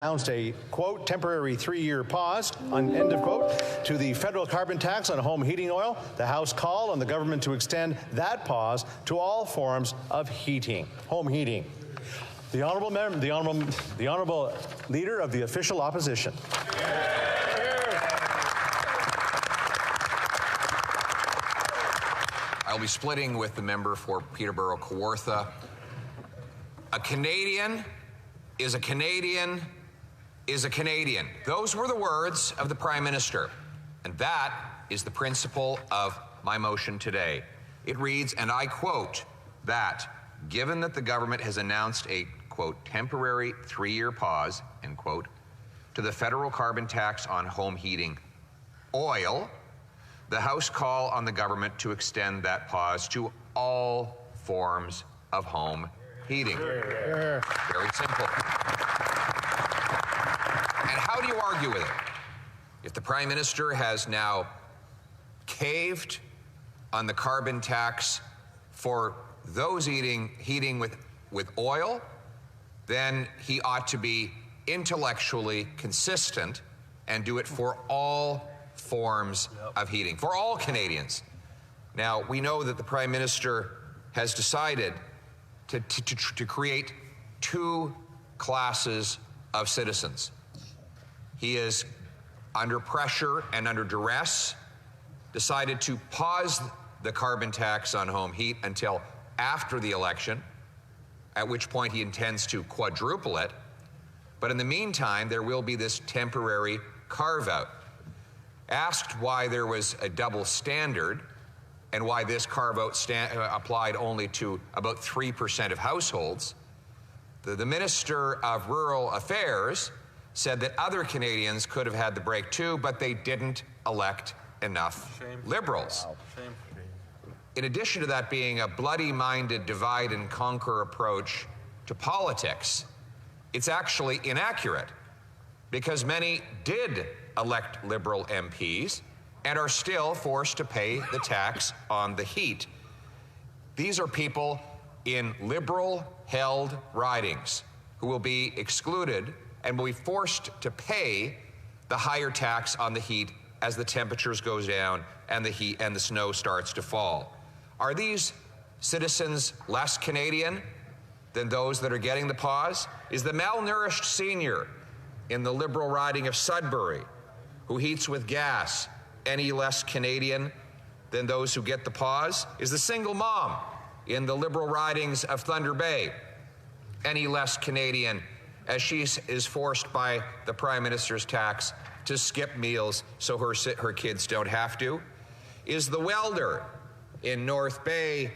announced a, quote, temporary 3-year pause, end of quote, to the federal carbon tax on home heating oil. The House called on the government to extend that pause to all forms of home heating. The honourable leader of the official opposition. I'll be splitting with the member for Peterborough-Kawartha. A Canadian is a Canadian is a Canadian. Those were the words of the Prime Minister, and that is the principle of my motion today. It reads, and I quote, that given that the government has announced a, quote, temporary 3-year pause, end quote, to the federal carbon tax on home heating oil, the House call on the government to extend that pause to all forms of home heating. Very simple. And how do you argue with it? If the Prime Minister has now caved on the carbon tax for those heating with oil, then he ought to be intellectually consistent and do it for all forms of heating, for all Canadians. Now, we know that the Prime Minister has decided to create 2 classes of citizens. He is under pressure and under duress, decided to pause the carbon tax on home heat until after the election, at which point he intends to quadruple it. But in the meantime, there will be this temporary carve-out. Asked why there was a double standard and why this carve-out applied only to about 3% of households, the Minister of Rural Affairs said that other Canadians could have had the break too, but they didn't elect enough Liberals. Wow. In addition to that being a bloody-minded divide and conquer approach to politics, it's actually inaccurate because many did elect Liberal MPs and are still forced to pay the tax on the heat. These are people in Liberal-held ridings who will be excluded and will be forced to pay the higher tax on the heat as the temperatures goes down and the snow starts to fall. Are these citizens less Canadian than those that are getting the pause? Is the malnourished senior in the Liberal riding of Sudbury who heats with gas any less Canadian than those who get the pause? Is the single mom in the Liberal ridings of Thunder Bay any less Canadian as she is forced by the Prime Minister's tax to skip meals so her kids don't have to? Is the welder in North Bay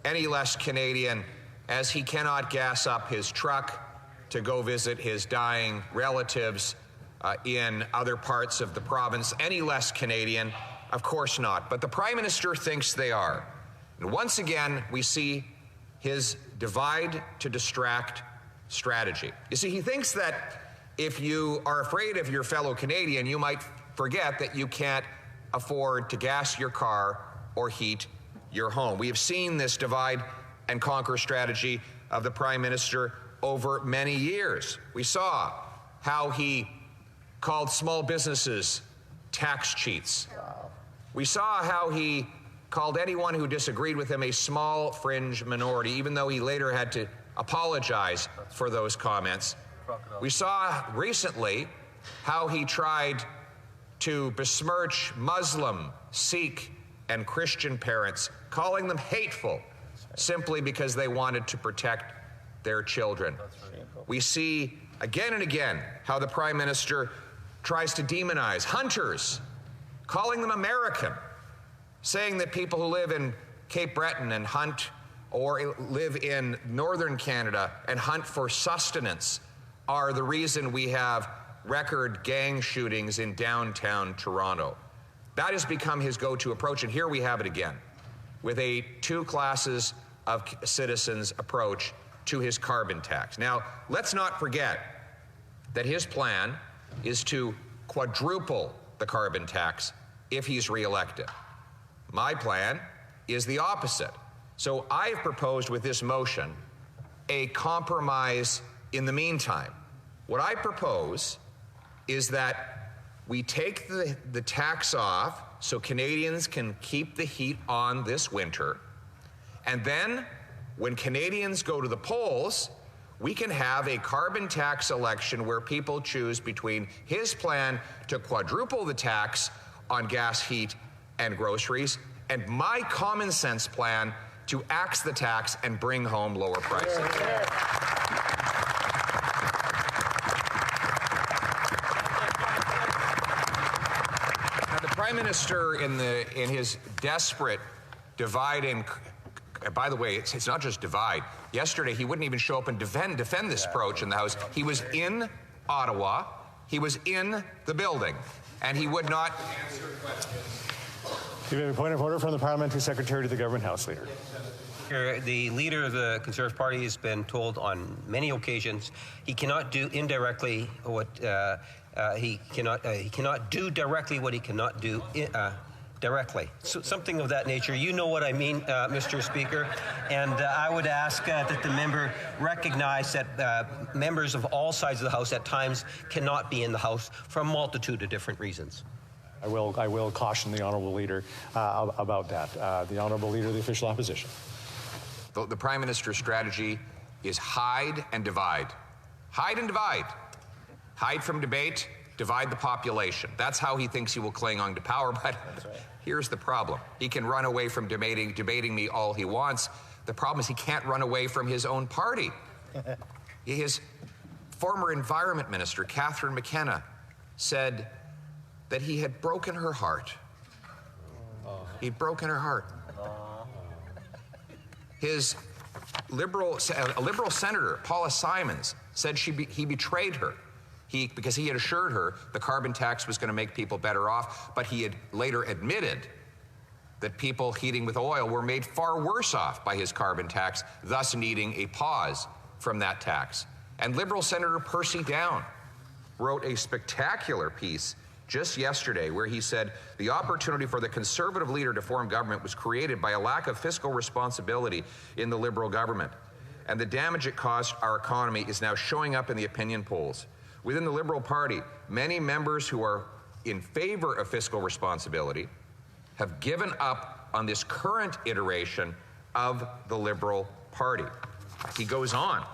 any less Canadian as he cannot gas up his truck to go visit his dying relatives in other parts of the province any less Canadian? Of course not. But the Prime Minister thinks they are. And once again, we see his divide to distract strategy. You see, he thinks that if you are afraid of your fellow Canadian, you might forget that you can't afford to gas your car or heat your home. We have seen this divide and conquer strategy of the Prime Minister over many years. We saw how he called small businesses tax cheats. We saw how he called anyone who disagreed with him a small fringe minority, even though he later had to apologize for those comments. We saw recently how he tried to besmirch Muslim, Sikh, and Christian parents, calling them hateful simply because they wanted to protect their children. We see again and again how the Prime Minister tries to demonize hunters, calling them American, saying that people who live in Cape Breton and hunt or live in northern Canada and hunt for sustenance are the reason we have record gang shootings in downtown Toronto. That has become his go-to approach, and here we have it again, with a 2 classes of citizens approach to his carbon tax. Now, let's not forget that his plan is to quadruple the carbon tax if he's reelected. My plan is the opposite. So I've proposed with this motion a compromise in the meantime, What I propose is that we take the tax off so Canadians can keep the heat on this winter, and then when Canadians go to the polls, we can have a carbon tax election where people choose between his plan to quadruple the tax on gas, heat, and groceries, and my common sense plan to axe the tax and bring home lower prices. Now, the Prime Minister, in his desperate divide and by the way, it's not just divide. Yesterday, he wouldn't even show up and defend this approach in the House. He was in Ottawa. He was in the building, and he would not answer questions. You have a point of order from the Parliamentary Secretary to the Government House Leader. The leader of the Conservative Party has been told on many occasions he cannot do indirectly what he cannot do directly what he cannot do directly. So something of that nature. You know what I mean, Mr. Speaker. And I would ask that the member recognize that members of all sides of the House at times cannot be in the House for a multitude of different reasons. I will caution the Honourable Leader about that. The Honourable Leader of the Official Opposition. The Prime Minister's strategy is hide and divide. Hide and divide. Hide from debate, divide the population. That's how he thinks he will cling on to power, but here's the problem. He can run away from debating me all he wants. The problem is he can't run away from his own party. His former Environment Minister, Catherine McKenna, said that he had broken her heart. He'd broken her heart. His a Liberal Senator, Paula Simons, said he betrayed her. Because he had assured her the carbon tax was going to make people better off, but he had later admitted that people heating with oil were made far worse off by his carbon tax, thus needing a pause from that tax. And Liberal Senator Percy Down wrote a spectacular piece just yesterday where he said the opportunity for the Conservative leader to form government was created by a lack of fiscal responsibility in the Liberal government. And the damage it caused our economy is now showing up in the opinion polls. Within the Liberal Party, many members who are in favor of fiscal responsibility have given up on this current iteration of the Liberal Party. He goes on.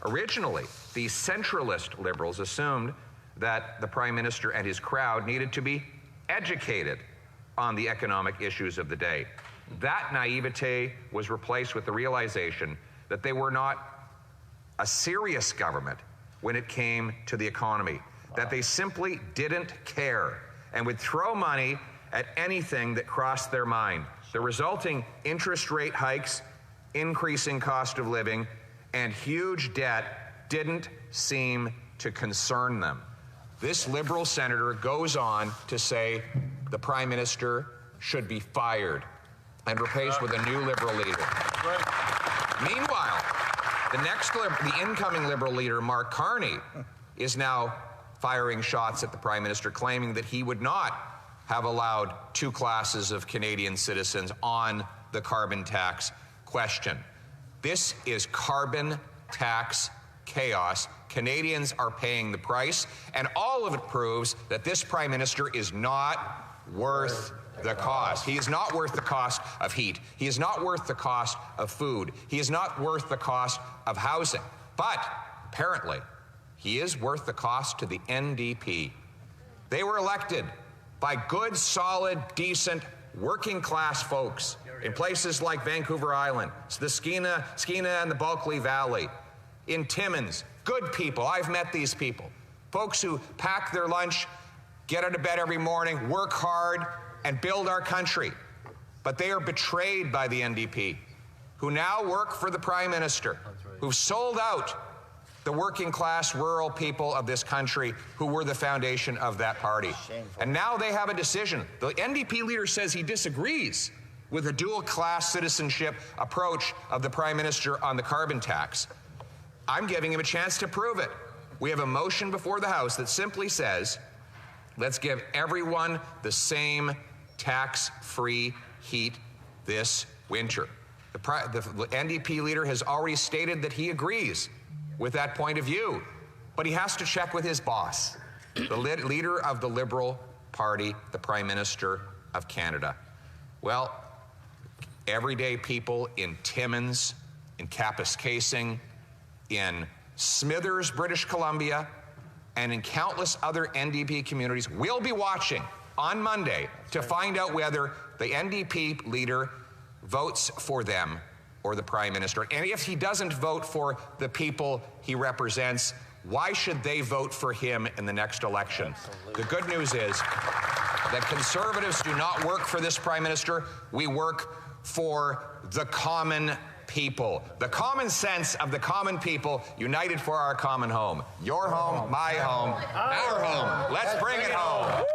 Originally, the centralist Liberals assumed that the Prime Minister and his crowd needed to be educated on the economic issues of the day. That naivete was replaced with the realization that they were not a serious government when it came to the economy, that they simply didn't care and would throw money at anything that crossed their mind. The resulting interest rate hikes, increasing cost of living, and huge debt didn't seem to concern them. This Liberal senator goes on to say the Prime Minister should be fired and replaced with a new Liberal leader. Meanwhile, the incoming Liberal leader, Mark Carney, is now firing shots at the Prime Minister, claiming that he would not have allowed two classes of Canadian citizens on the carbon tax question. This is carbon tax chaos. Canadians are paying the price, and all of it proves that this Prime Minister is not worth the cost. He is not worth the cost of heat. He is not worth the cost of food. He is not worth the cost of housing. But apparently, he is worth the cost to the NDP. They were elected by good, solid, decent, working-class folks in places like Vancouver Island, the Skeena and the Bulkley Valley, in Timmins. Good people. I've met these people. Folks who pack their lunch, get out of bed every morning, work hard, and build our country. But they are betrayed by the NDP, who now work for the Prime Minister, who've sold out the working class rural people of this country who were the foundation of that party. Shameful. And now they have a decision. The NDP leader says he disagrees with the dual class citizenship approach of the Prime Minister on the carbon tax. I'm giving him a chance to prove it. We have a motion before the House that simply says, let's give everyone the same tax-free heat this winter. The NDP leader has already stated that he agrees with that point of view. but he has to check with his boss, the leader of the Liberal Party, the Prime Minister of Canada. Well, everyday people in Timmins, in Kapuskasing, in Smithers, British Columbia, and in countless other NDP communities will be watching on Monday to find out whether the NDP leader votes for them or the Prime Minister. And if he doesn't vote for the people he represents, why should they vote for him in the next election? The good news is that Conservatives do not work for this Prime Minister. We work for the common people. The common sense of the common people united for our common home. Your home, my home, our home. Let's bring it home.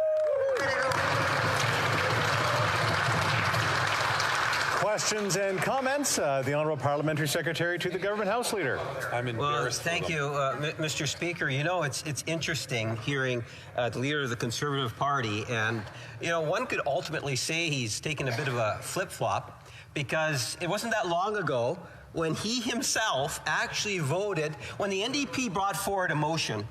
Questions and comments? The Honourable Parliamentary Secretary to the Government House Leader. I'm embarrassed. Well, thank you, Mr. Speaker. You know, it's interesting hearing the leader of the Conservative Party, and, you know, one could ultimately say he's taken a bit of a flip-flop, because it wasn't that long ago when he himself actually voted, when the NDP brought forward a motion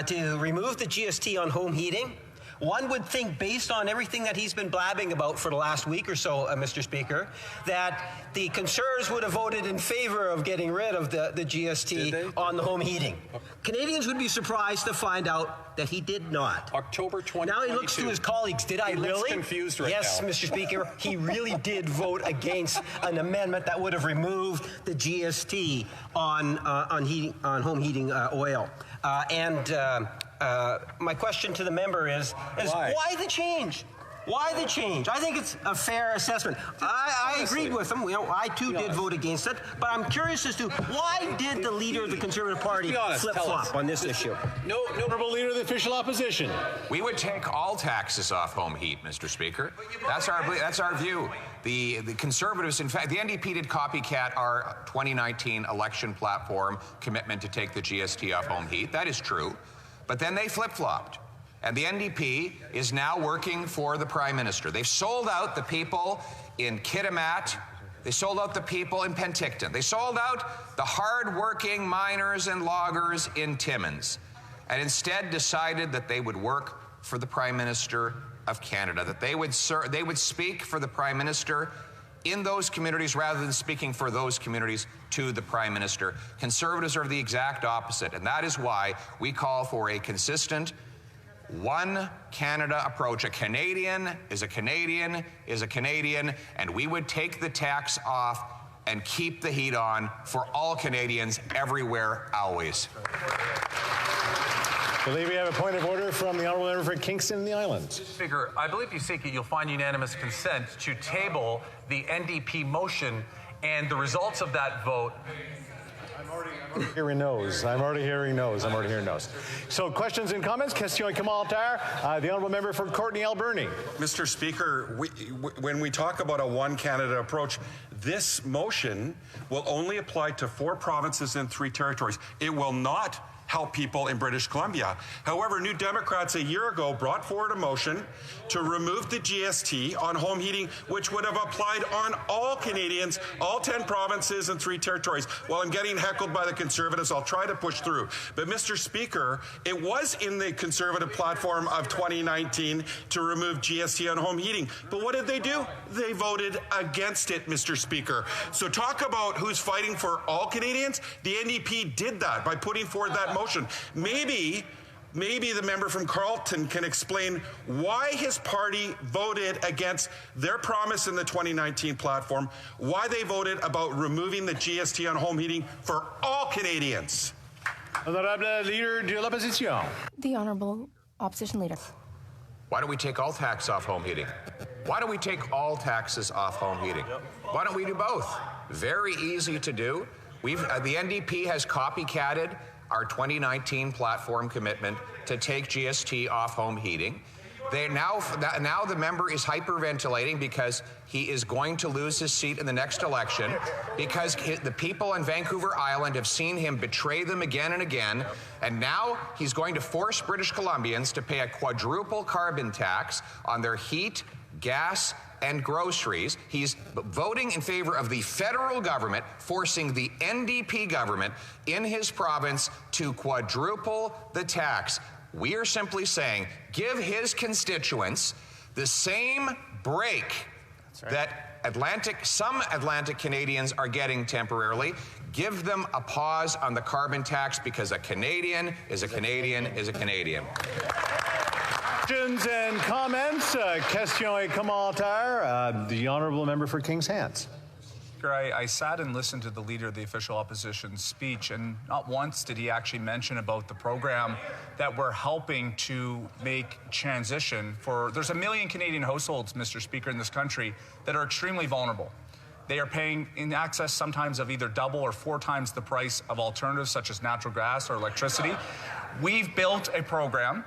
to remove the GST on home heating. One would think, based on everything that he's been blabbing about for the last week or so, Mr. Speaker, that the Conservatives would have voted in favor of getting rid of the GST on the home heating. Canadians would be surprised to find out that he did not. October 2022. Now he looks to his colleagues. Did I really? Looks confused right yes, now. Mr. Speaker, he really did vote against an amendment that would have removed the GST on home heating oil. My question to the member is why the change? Why the change? I think it's a fair assessment. I agreed with him. You know, I too did vote against it, but I'm curious as to why did the leader of the Conservative Party flip-flop on this issue? No, Honourable Leader of the Official Opposition. We would take all taxes off home heat, Mr. Speaker. That's our view. The Conservatives, in fact, the NDP did copycat our 2019 election platform commitment to take the GST off home heat. That is true. But then they flip-flopped. And the NDP is now working for the Prime Minister. They've sold out the people in Kitimat. They sold out the people in Penticton. They sold out the hard-working miners and loggers in Timmins, and instead decided that they would work for the Prime Minister of Canada, that they would speak for the Prime Minister in those communities rather than speaking for those communities to the Prime Minister. Conservatives are the exact opposite, and that is why we call for a consistent one Canada approach. A Canadian is a Canadian is a Canadian, and we would take the tax off and keep the heat on for all Canadians everywhere, always. I believe we have a point of order from the Honourable Member for Kingston and the Islands. Speaker, I believe you seek it. You'll find unanimous consent to table the NDP motion, and the results of that vote. I'm already hearing no's. I'm already hearing no's. So questions and comments? Question Kamal-Tar, the Honourable Member for Courtenay Alberni. Mr. Speaker, when we talk about a one Canada approach, this motion will only apply to 4 provinces and 3 territories. It will not help people in British Columbia. However, New Democrats a year ago brought forward a motion to remove the GST on home heating, which would have applied on all Canadians, all 10 provinces and 3 territories. While I'm getting heckled by the Conservatives, I'll try to push through. But Mr. Speaker, it was in the Conservative platform of 2019 to remove GST on home heating. But what did they do? They voted against it, Mr. Speaker. So talk about who's fighting for all Canadians. The NDP did that by putting forward that motion. Maybe the member from Carleton can explain why his party voted against their promise in the 2019 platform, why they voted about removing the GST on home heating for all Canadians. Honourable Leader de l'Opposition. The Honourable Opposition Leader. Why don't we take all tax off home heating? Why don't we take all taxes off home heating? Why don't we do both? Very easy to do. The NDP has copycatted our 2019 platform commitment to take GST off home heating. Now the member is hyperventilating because he is going to lose his seat in the next election because the people on Vancouver Island have seen him betray them again and again, and now he's going to force British Columbians to pay a quadruple carbon tax on their heat, gas, and groceries. He's voting in favor of the federal government, forcing the NDP government in his province to quadruple the tax. We are simply saying, give his constituents the same break that some Atlantic Canadians are getting temporarily. Give them a pause on the carbon tax, because a Canadian is a Canadian is a Canadian. Questions and comments. Question et commentaire. The honourable member for Kings Hants. I sat and listened to the Leader of the Official Opposition's speech, and not once did he actually mention about the program that we're helping to make transition for. There's 1 million Canadian households, Mr. Speaker, in this country that are extremely vulnerable. They are paying in excess sometimes of either double or 4 times the price of alternatives such as natural gas or electricity. We've built a program.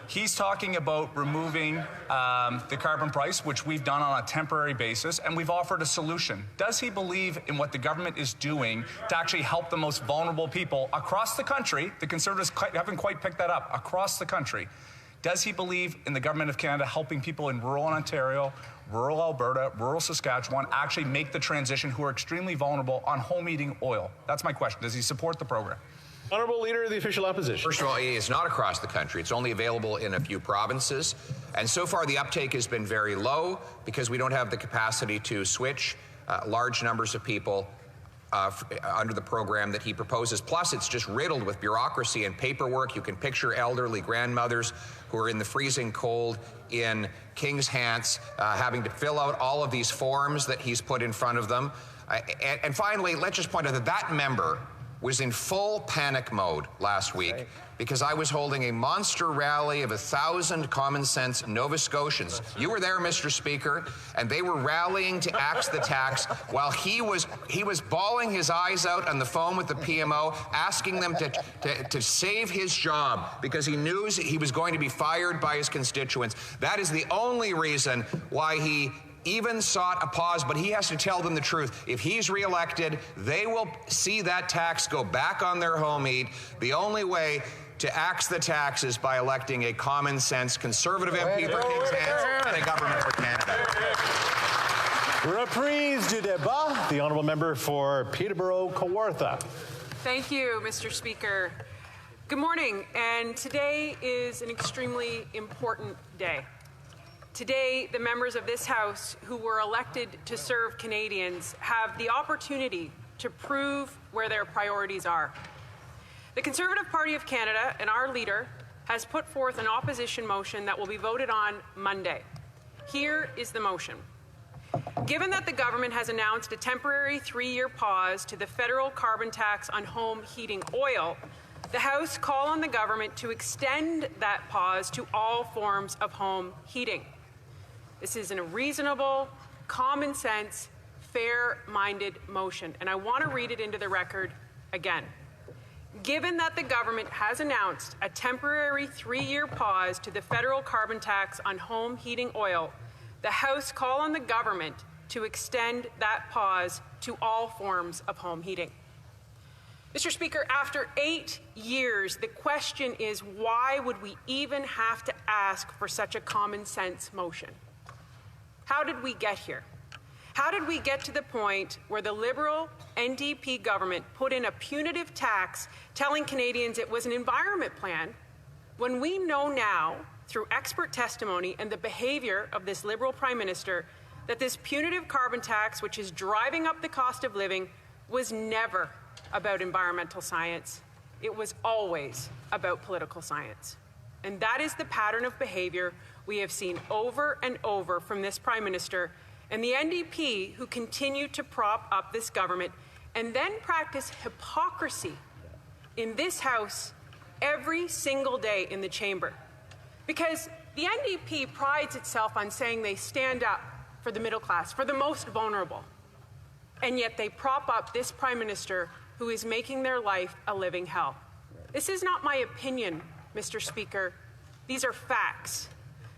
He's talking about removing the carbon price, which we've done on a temporary basis, and we've offered a solution. Does he believe in what the government is doing to actually help the most vulnerable people across the country? The Conservatives haven't quite picked that up. Across the country. Does he believe in the Government of Canada helping people in rural Ontario, rural Alberta, rural Saskatchewan actually make the transition who are extremely vulnerable on home heating oil? That's my question. Does he support the program? Honourable Leader of the Official Opposition. First of all, it's not across the country. It's only available in a few provinces. And so far, the uptake has been very low because we don't have the capacity to switch large numbers of people under the program that he proposes. Plus, it's just riddled with bureaucracy and paperwork. You can picture elderly grandmothers who are in the freezing cold in Kings Hants having to fill out all of these forms that he's put in front of them. And finally, let's just point out that that member was in full panic mode last week because I was holding a monster rally of 1,000 common sense Nova Scotians. You were there, Mr. Speaker, and they were rallying to axe the tax while he was bawling his eyes out on the phone with the PMO, asking them to save his job because he knew he was going to be fired by his constituents. That is the only reason why he even sought a pause, but he has to tell them the truth. If he's reelected, they will see that tax go back on their home heat. The only way to axe the tax is by electing a common sense Conservative MP for Kings Hants and a government for Canada. Reprise du débat. The honourable member for Peterborough-Kawartha. Thank you, Mr. Speaker. Good morning, and today is an extremely important day. Today, the members of this House who were elected to serve Canadians have the opportunity to prove where their priorities are. The Conservative Party of Canada and our leader has put forth an opposition motion that will be voted on Monday. Here is the motion. Given that the government has announced a temporary 3-year pause to the federal carbon tax on home heating oil, the House call on the government to extend that pause to all forms of home heating. This is a reasonable, common sense, fair-minded motion, and I want to read it into the record again. Given that the government has announced a temporary 3-year pause to the federal carbon tax on home heating oil, the House call on the government to extend that pause to all forms of home heating. Mr. Speaker, after 8 years, the question is, why would we even have to ask for such a common sense motion? How did we get here? How did we get to the point where the Liberal NDP government put in a punitive tax telling Canadians it was an environment plan, when we know now, through expert testimony and the behaviour of this Liberal Prime Minister, that this punitive carbon tax, which is driving up the cost of living, was never about environmental science. It was always about political science. And that is the pattern of behaviour we have seen over and over from this Prime Minister and the NDP, who continue to prop up this government and then practice hypocrisy in this House every single day in the chamber. Because the NDP prides itself on saying they stand up for the middle class, for the most vulnerable, and yet they prop up this Prime Minister who is making their life a living hell. This is not my opinion, Mr. Speaker. These are facts.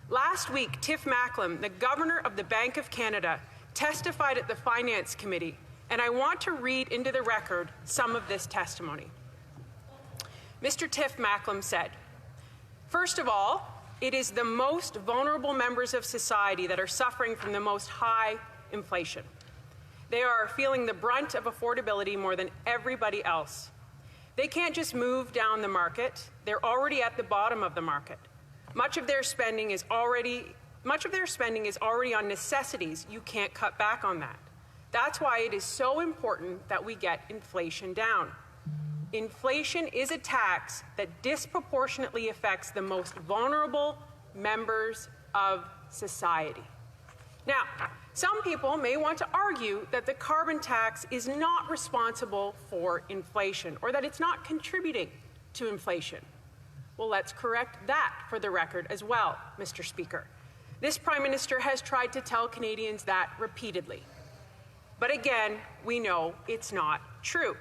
Last week, Tiff Macklem, the Governor of the Bank of Canada, testified at the Finance Committee, and I want to read into the record some of this testimony. Mr. Tiff Macklem said, "First of all, it is the most vulnerable members of society that are suffering from the most high inflation. They are feeling the brunt of affordability more than everybody else. They can't just move down the market. They're already at the bottom of the market. Much of their spending is already on necessities. You can't cut back on that. That's why it is so important that we get inflation down. Inflation is a tax that disproportionately affects the most vulnerable members of society. Now, some people may want to argue that the carbon tax is not responsible for inflation or that it's not contributing to inflation. Well, let's correct that for the record as well, Mr. Speaker. This Prime Minister has tried to tell Canadians that repeatedly. But again, we know it's not true.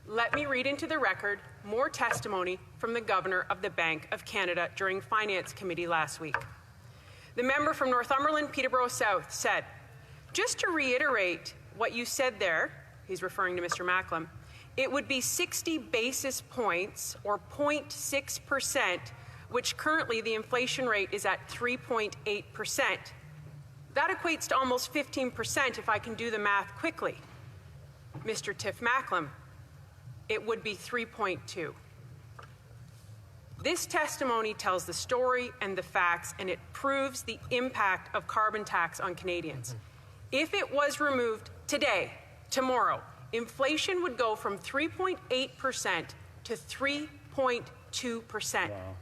Let me read into the record more testimony from the Governor of the Bank of Canada during Finance Committee last week. The member from Northumberland, Peterborough South, said, "Just to reiterate what you said there," he's referring to Mr. Macklem, "it would be 60 basis points or 0.6%, which currently the inflation rate is at 3.8%. That equates to almost 15% if I can do the math quickly." Mr. Tiff Macklem, "It would be 3.2. This testimony tells the story and the facts, and it proves the impact of carbon tax on Canadians. If it was removed today, tomorrow, inflation would go from 3.8% to 3.2%. Wow.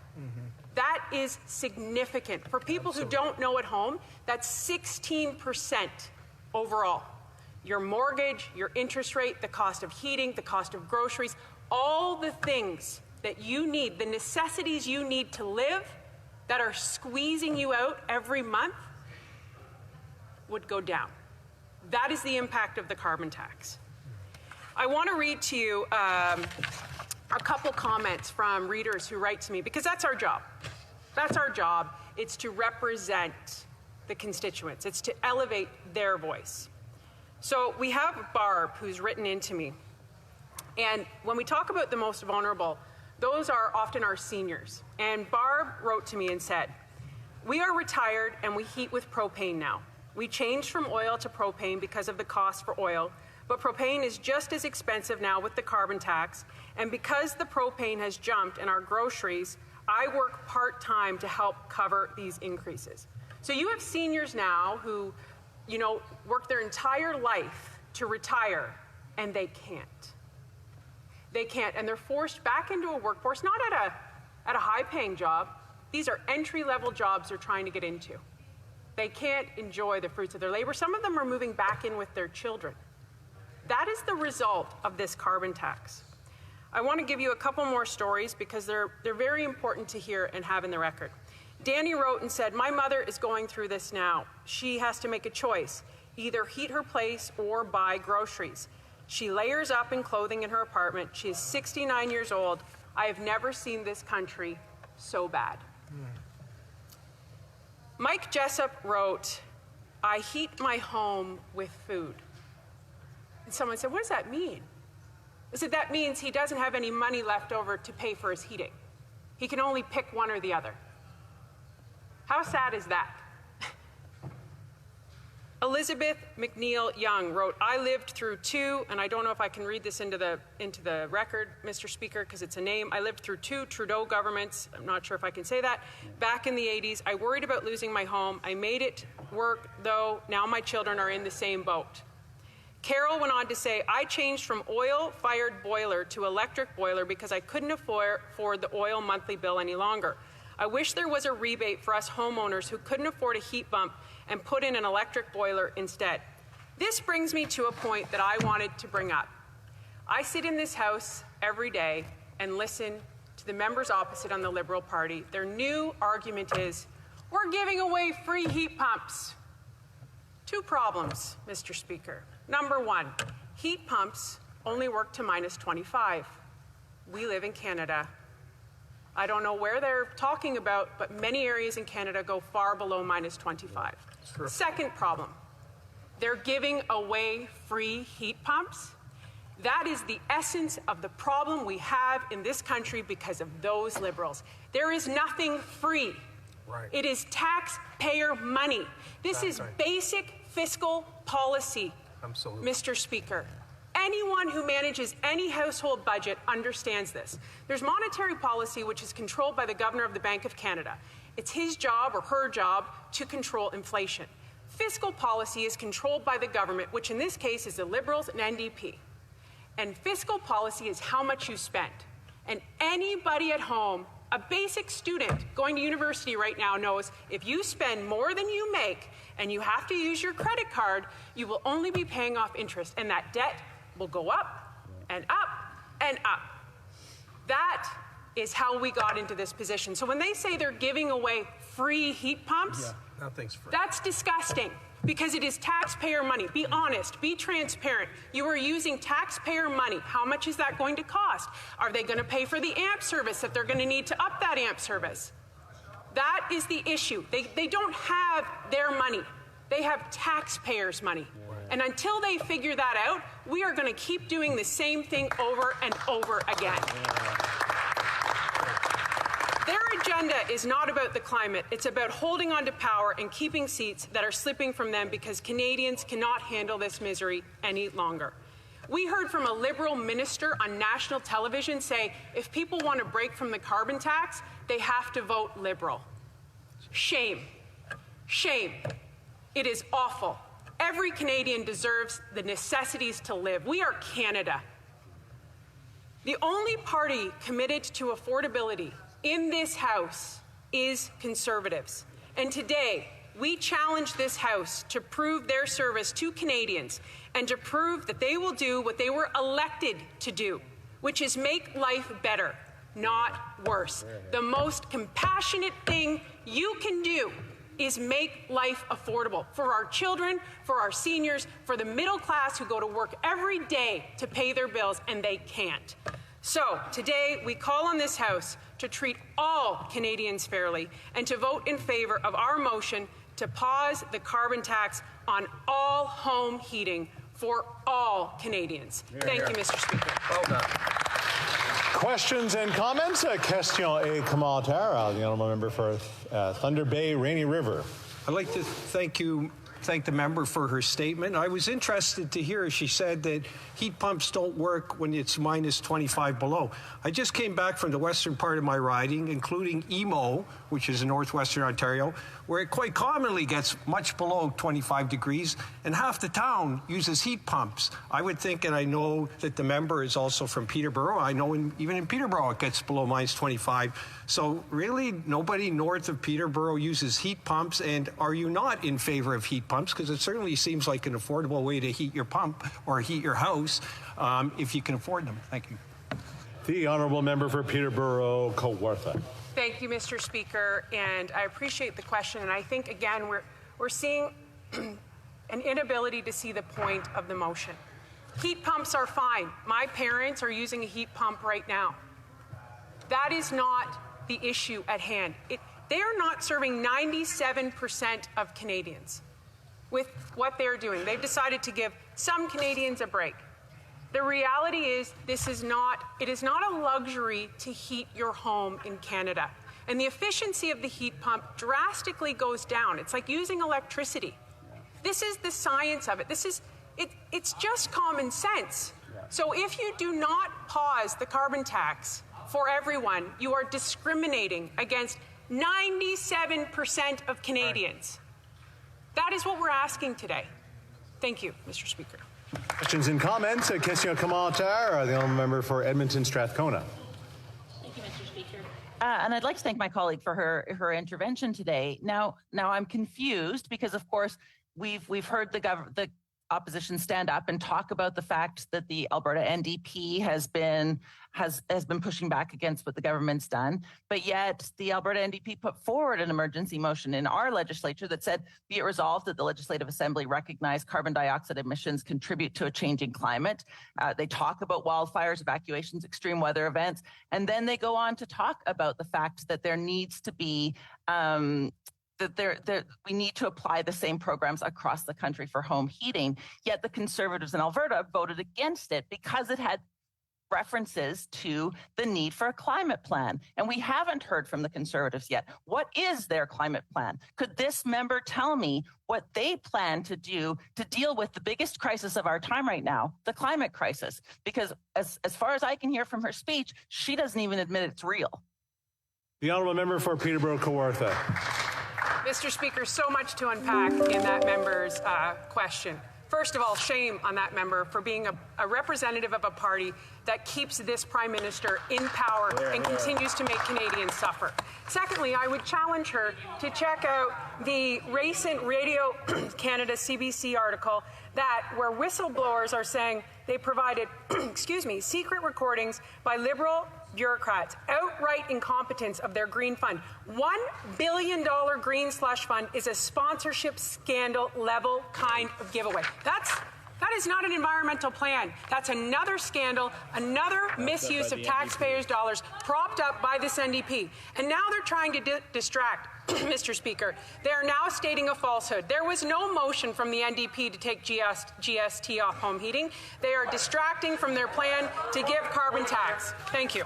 That is significant. For people who don't know at home, that's 16% overall. Your mortgage, your interest rate, the cost of heating, the cost of groceries, all the things that you need, the necessities you need to live that are squeezing you out every month would go down. That is the impact of the carbon tax. I want to read to you a couple comments from readers who write to me, because that's our job. That's our job. It's to represent the constituents. It's to elevate their voice. So we have Barb, who's written into me. And when we talk about the most vulnerable, those are often our seniors. And Barb wrote to me and said, "We are retired and we heat with propane now. We changed from oil to propane because of the cost for oil, but propane is just as expensive now with the carbon tax. And because the propane has jumped in our groceries, I work part-time to help cover these increases." So you have seniors now who, work their entire life to retire, and they can't. They can't, and they're forced back into a workforce, not at a high-paying job. These are entry-level jobs they're trying to get into. They can't enjoy the fruits of their labor. Some of them are moving back in with their children. That is the result of this carbon tax. I want to give you a couple more stories because they're very important to hear and have in the record. Danny wrote and said, "My mother is going through this now. She has to make a choice, either heat her place or buy groceries. She layers up in clothing in her apartment. She is 69 years old. I have never seen this country so bad." Mike Jessup wrote, "I heat my home with food." And someone said, "What does that mean?" I said, "That means he doesn't have any money left over to pay for his heating. He can only pick one or the other." How sad is that? Elizabeth McNeil Young wrote, "I lived through two," and I don't know if I can read this into the record, Mr. Speaker, because it's a name. "I lived through two Trudeau governments." I'm not sure if I can say that. "Back in the 80s, I worried about losing my home. I made it work, though. Now my children are in the same boat." Carol went on to say, "I changed from oil-fired boiler to electric boiler because I couldn't afford the oil monthly bill any longer. I wish there was a rebate for us homeowners who couldn't afford a heat pump and put in an electric boiler instead." This brings me to a point that I wanted to bring up. I sit in this House every day and listen to the members opposite on the Liberal Party. Their new argument is, "We're giving away free heat pumps." Two problems, Mr. Speaker. Number one, heat pumps only work to -25. We live in Canada. I don't know where they're talking about, but many areas in Canada go far below -25. Sure. Second problem, they're giving away free heat pumps. That is the essence of the problem we have in this country because of those Liberals. There is nothing free. Right. It is taxpayer money. This is basic fiscal policy, Mr. Speaker. Anyone who manages any household budget understands this. There's monetary policy, which is controlled by the Governor of the Bank of Canada. It's his job or her job to control inflation. Fiscal policy is controlled by the government, which in this case is the Liberals and NDP. And fiscal policy is how much you spend. And anybody at home, a basic student going to university right now, knows if you spend more than you make and you have to use your credit card, you will only be paying off interest, and that debt will go up and up and up. That is how we got into this position. So when they say they're giving away free heat pumps, nothing's free. That's disgusting, because it is taxpayer money. Be honest, be transparent. You are using taxpayer money. How much is that going to cost? Are they going to pay for the AMP service that they're going to need to up that AMP service? That is the issue. They don't have their money. They have taxpayers' money. And until they figure that out, we are going to keep doing the same thing over and over again. Their agenda is not about the climate. It's about holding on to power and keeping seats that are slipping from them because Canadians cannot handle this misery any longer. We heard from a Liberal minister on national television say if people want to break from the carbon tax, they have to vote Liberal. Shame. Shame. It is awful. Every Canadian deserves the necessities to live. We are Canada. The only party committed to affordability in this House is Conservatives. And today, we challenge this House to prove their service to Canadians and to prove that they will do what they were elected to do, which is make life better, not worse. The most compassionate thing you can do is make life affordable for our children, for our seniors, for the middle class who go to work every day to pay their bills, and they can't. So today, we call on this House to treat all Canadians fairly and to vote in favor of our motion to pause the carbon tax on all home heating for all Canadians. Thank you, Mr. Speaker. Well done. Questions and comments? Question et commentaire. The honourable member for Thunder Bay, Rainy River. I'd like to thank the member for her statement. I was interested to hear she said that heat pumps don't work when it's minus 25 below. I just came back from the western part of my riding, including Emo, which is in northwestern Ontario, where it quite commonly gets much below 25 degrees, and half the town uses heat pumps. I would think, and I know that the member is also from Peterborough, I know even in Peterborough it gets below minus 25. So really nobody north of Peterborough uses heat pumps, and are you not in favor of heat pumps? Because it certainly seems like an affordable way to heat your pump or heat your house if you can afford them. Thank you. The honourable member for Peterborough, Kawartha. Thank you, Mr. Speaker, and I appreciate the question. And I think, again, we're seeing an inability to see the point of the motion. Heat pumps are fine. My parents are using a heat pump right now. That is not the issue at hand. They are not serving 97% of Canadians with what they're doing. They've decided to give some Canadians a break. The reality is it is not a luxury to heat your home in Canada. And the efficiency of the heat pump drastically goes down. It's like using electricity. This is the science of it. It's just common sense. So if you do not pause the carbon tax for everyone, you are discriminating against 97% of Canadians. That is what we're asking today. Thank you, Mr. Speaker. Questions and comments? Question et commentaire. The honourable member for Edmonton, Strathcona. Thank you, Mr. Speaker. And I'd like to thank my colleague for her intervention today. Now I'm confused because, of course, we've heard the opposition stand up and talk about the fact that the Alberta NDP has been pushing back against what the government's done, but yet the Alberta NDP put forward an emergency motion in our legislature that said, be it resolved that the Legislative Assembly recognize carbon dioxide emissions contribute to a changing climate. They talk about wildfires, evacuations, extreme weather events, and then they go on to talk about the fact that there needs to be we need to apply the same programs across the country for home heating, yet the Conservatives in Alberta voted against it because it had references to the need for a climate plan. And we haven't heard from the Conservatives yet. What is their climate plan? Could this member tell me what they plan to do to deal with the biggest crisis of our time right now, the climate crisis? Because as far as I can hear from her speech, she doesn't even admit it's real. The honourable member for Peterborough-Kawartha. Mr. Speaker, so much to unpack in that member's question. First of all, shame on that member for being a representative of a party that keeps this Prime Minister in power and continues to make Canadians suffer. Secondly, I would challenge her to check out the recent Radio Canada CBC article where whistleblowers are saying they provided, secret recordings by Liberal bureaucrats, outright incompetence of their Green Fund. $1 billion Green Slush Fund is a sponsorship scandal level kind of giveaway. That is not an environmental plan. That's another scandal, another misuse of taxpayers' dollars propped up by this NDP. And now they're trying to distract. Mr. Speaker, they are now stating a falsehood. There was no motion from the NDP to take GST off home heating. They are distracting from their plan to give carbon tax. Thank you.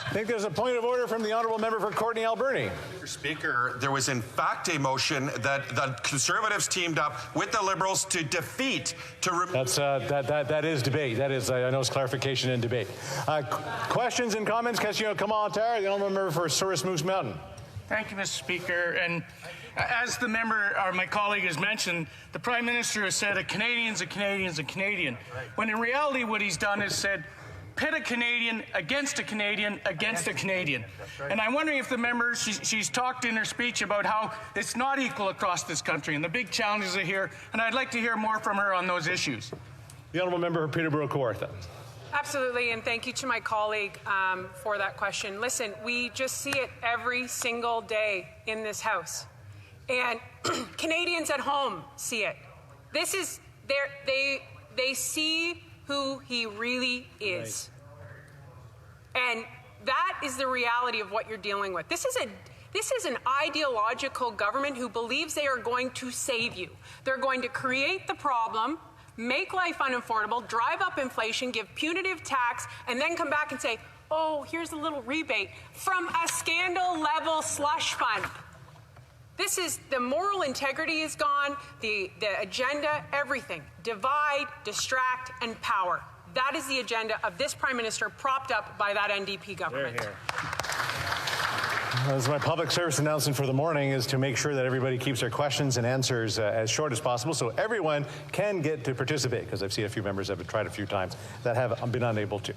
I think there's a point of order from the honourable member for Courtenay Alberni. Mr. Speaker, there was in fact a motion that the Conservatives teamed up with the Liberals to defeat, to remove. That is debate. That is, I know it's clarification and debate. Questions and comments? Question commentaire. The honourable member for Souris Moose Mountain. Thank you, Mr. Speaker. And as the member, or my colleague, has mentioned, the Prime Minister has said a Canadian's a Canadian's a Canadian. When in reality, what he's done is said, pit a Canadian against a Canadian against a Canadian. And I'm wondering if the member, she's talked in her speech about how it's not equal across this country and the big challenges are here, and I'd like to hear more from her on those issues. The honourable member for Peterborough-Kawartha. Absolutely, and thank you to my colleague for that question. Listen, we just see it every single day in this House. And Canadians at home see it. This is, they see who he really is. Right. And that is the reality of what you're dealing with. This is an ideological government who believes they are going to save you. They're going to create the problem, make life unaffordable, drive up inflation, give punitive tax, and then come back and say, oh, here's a little rebate from a scandal-level slush fund. This is, the moral integrity is gone, the agenda, everything. Divide, distract, and power. That is the agenda of this Prime Minister propped up by that NDP government. Here, here. As my public service announcement for the morning is to make sure that everybody keeps their questions and answers as short as possible so everyone can get to participate, because I've seen a few members have tried a few times that have been unable to.